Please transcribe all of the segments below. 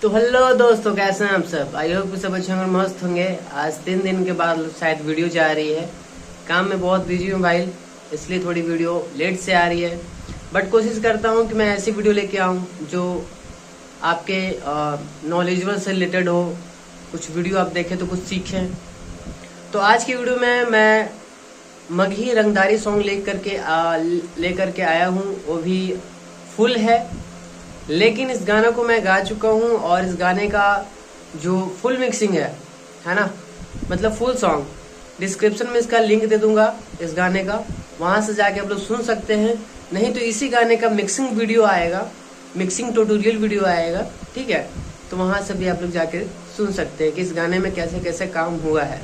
तो हेलो दोस्तों, कैसे हैं आप सब। आई होप सब अच्छे होंगे, मस्त होंगे। आज 3 दिन के बाद शायद वीडियो जा रही है। काम में बहुत बिजी हूँ भाई, इसलिए थोड़ी वीडियो लेट से आ रही है। बट कोशिश करता हूँ कि मैं ऐसी वीडियो लेके आऊँ जो आपके नॉलेजेबल से रिलेटेड हो। कुछ वीडियो आप देखें तो कुछ सीखें। तो आज की वीडियो में मैं मगही रंगदारी सॉन्ग लेकर के आया हूँ। वो भी फुल है, लेकिन इस गाना को मैं गा चुका हूँ और इस गाने का जो फुल मिक्सिंग है ना, मतलब फुल सॉन्ग, डिस्क्रिप्शन में इसका लिंक दे दूंगा इस गाने का। वहां से जाके आप लोग सुन सकते हैं। नहीं तो इसी गाने का मिक्सिंग वीडियो आएगा, मिक्सिंग ट्यूटोरियल वीडियो आएगा, ठीक है। तो वहां से भी आप लोग जाके सुन सकते हैं कि इस गाने में कैसे कैसे काम हुआ है।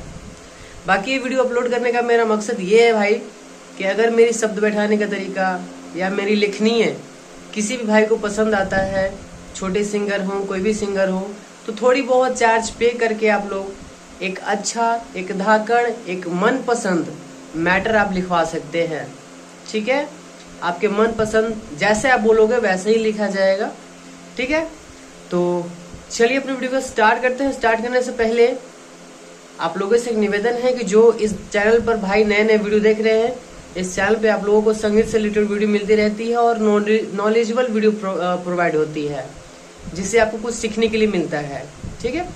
बाकी ये वीडियो अपलोड करने का मेरा मकसद ये है भाई कि अगर मेरी शब्द बैठाने का तरीका या मेरी लिखनी है किसी भी भाई को पसंद आता है, छोटे सिंगर हो, कोई भी सिंगर हो, तो थोड़ी बहुत चार्ज पे करके आप लोग एक अच्छा, एक धाकड़, एक मनपसंद मैटर आप लिखवा सकते हैं, ठीक है। आपके मनपसंद जैसे आप बोलोगे वैसे ही लिखा जाएगा, ठीक है। तो चलिए अपनी वीडियो को स्टार्ट करते हैं। स्टार्ट करने से पहले आप लोगों से एक निवेदन है कि जो इस चैनल पर भाई नए नए वीडियो देख रहे हैं, इस चैनल पे आप लोगों को संगीत से रिलेटेड वीडियो मिलती रहती है और नॉलेजेबल वीडियो प्रोवाइड होती है, जिससे आपको कुछ सीखने के लिए मिलता है, ठीक है।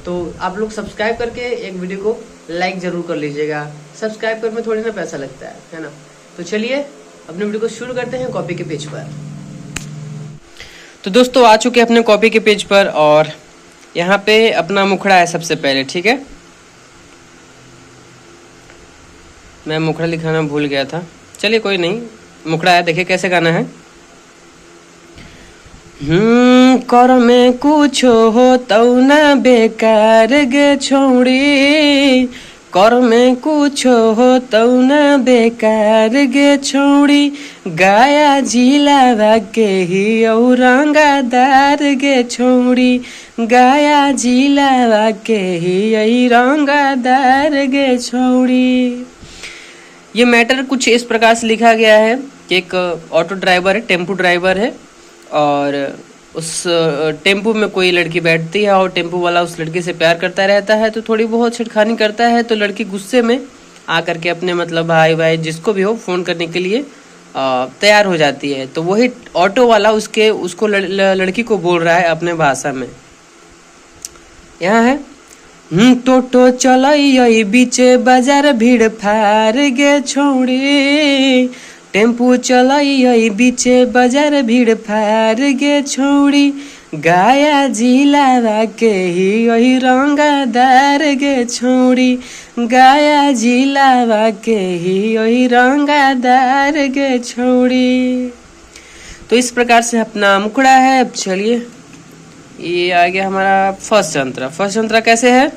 तो आप लोग सब्सक्राइब करके एक वीडियो को लाइक जरूर कर लीजिएगा। सब्सक्राइब करने में थोड़ी ना पैसा लगता है ना। तो चलिए अपने वीडियो को शुरू करते हैं कॉपी के पेज पर। तो दोस्तों आ चुके अपने कॉपी के पेज पर और यहाँ पे अपना मुखड़ा है सबसे पहले, ठीक है। मैं मुखड़ा लिखाना भूल गया था, चलिए कोई नहीं, मुखड़ा है। देखिए कैसे गाना है। कर में कुछ हो तो ना बेकार गे छौड़ी, कर में कुछ हो तो ना बेकार गे छौड़ी, गाया जिला के ही औरंगादार गे छौड़ी, गाया जिला के ही औरंगादार गे छौड़ी। ये मैटर कुछ इस प्रकार से लिखा गया है कि एक ऑटो ड्राइवर है, टेम्पो ड्राइवर है, और उस टेम्पो में कोई लड़की बैठती है और टेम्पो वाला उस लड़की से प्यार करता रहता है। तो थोड़ी बहुत छेड़खानी करता है, तो लड़की गुस्से में आकर के अपने मतलब भाई जिसको भी हो फ़ोन करने के लिए तैयार हो जाती है। तो वही ऑटो वाला उसको लड़की को बोल रहा है अपने भाषा में। यहाँ है टोटो चलई बीचे बाजार भीड़ फार गे छौड़ी, टेम्पू चलई बीचे बाजार भीड़ फार गे छौड़ी, गाया जिला के ही रंगादार गे छौड़ी, गाया जिला के ही रंगादार गे छौड़ी। तो इस प्रकार से अपना मुखड़ा है। अब चलिए ये आ गया हमारा फर्स्ट अंतरा। फर्स्ट अंतरा कैसे है।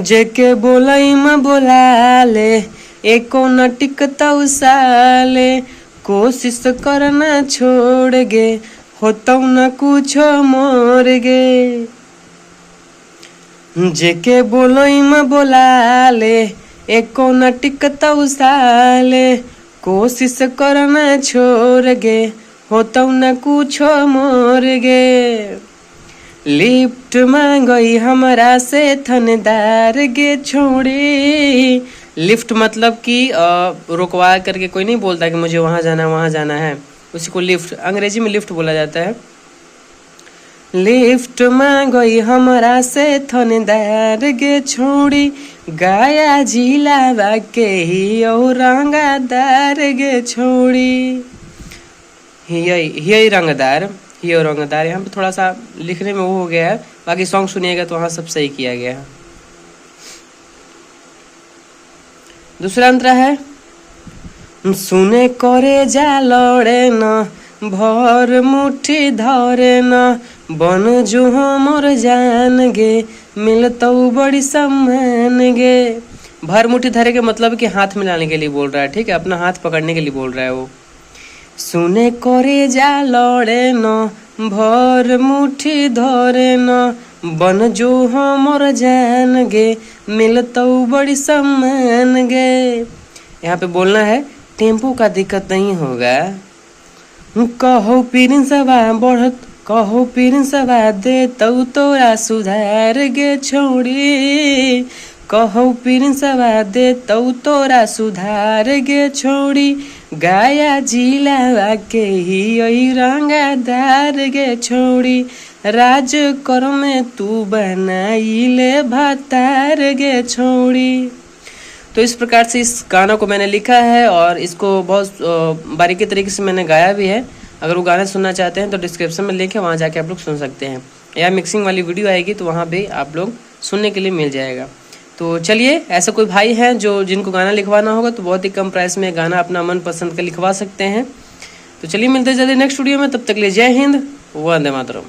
जेके बोलई में बोला ले, एको न टिकता साले, कोशिश करना छोड़ गे, होता न कुछ मोर गे। जेके बोलई में बोला ले, एको न टिकता साले, कोशिश करना छोड़ गे, होता न कुछ मोर गे। लिफ्ट मांगई हमरा से थानेदार गे छोड़ी। लिफ्ट मतलब कि रुकवा करके कोई नहीं बोलता कि मुझे वहाँ जाना है, उसी को लिफ्ट, अंग्रेजी में लिफ्ट बोला जाता है। लिफ्ट मांगई हमरा से थानेदार गे छोड़ी, गाया जिला के ही औरंगादार गे छोड़ी। ही रंगदार, ही और रंगदार। यहाँ पे थोड़ा सा लिखने में वो हो गया है, बाकी सॉन्ग सुनिएगा तो वहाँ सब सही किया गया है। दूसरा अंतरा है सुने करे जा लड़े न, भर मुट्ठी धरे न, बन जो हमर जान गे, मिलता बड़ी सम्मान गे। भर मुट्ठी धरे के मतलब कि हाथ मिलाने के लिए बोल रहा है, ठीक है, अपना हाथ पकड़ने के लिए बोल रहा है वो। सुने करे जा लड़े न, भर मुट्ठी धरे न, बन जो हमर जान गे, मिलता बड़ी सम्मान गे। यहाँ पे बोलना है टेम्पो का दिक्कत नहीं होगा, कहो प्रिंसवा बढ़त कहो प्रिंसवा दे तऊ तोरा सुधार गे छोड़ी, कहो प्रिंसवा दे तऊ तोरा सुधार गे छोड़ी, गाया जिला के ही रंगादार गे छोड़ी, राज कर में तू बनाई ले भतार गे छोड़ी। तो इस प्रकार से इस गाना को मैंने लिखा है और इसको बहुत बारीकी तरीके से मैंने गाया भी है। अगर वो गाना सुनना चाहते हैं तो डिस्क्रिप्शन में लिंक है, वहाँ जाके आप लोग सुन सकते हैं, या मिक्सिंग वाली वीडियो आएगी तो वहाँ भी आप लोग सुनने के लिए मिल जाएगा। तो चलिए, ऐसा कोई भाई हैं जो जिनको गाना लिखवाना होगा तो बहुत ही कम प्राइस में गाना अपना मन पसंद का लिखवा सकते हैं। तो चलिए मिलते हैं जल्दी नेक्स्ट वीडियो में, तब तक के लिए जय हिंद, वंदे मातरम।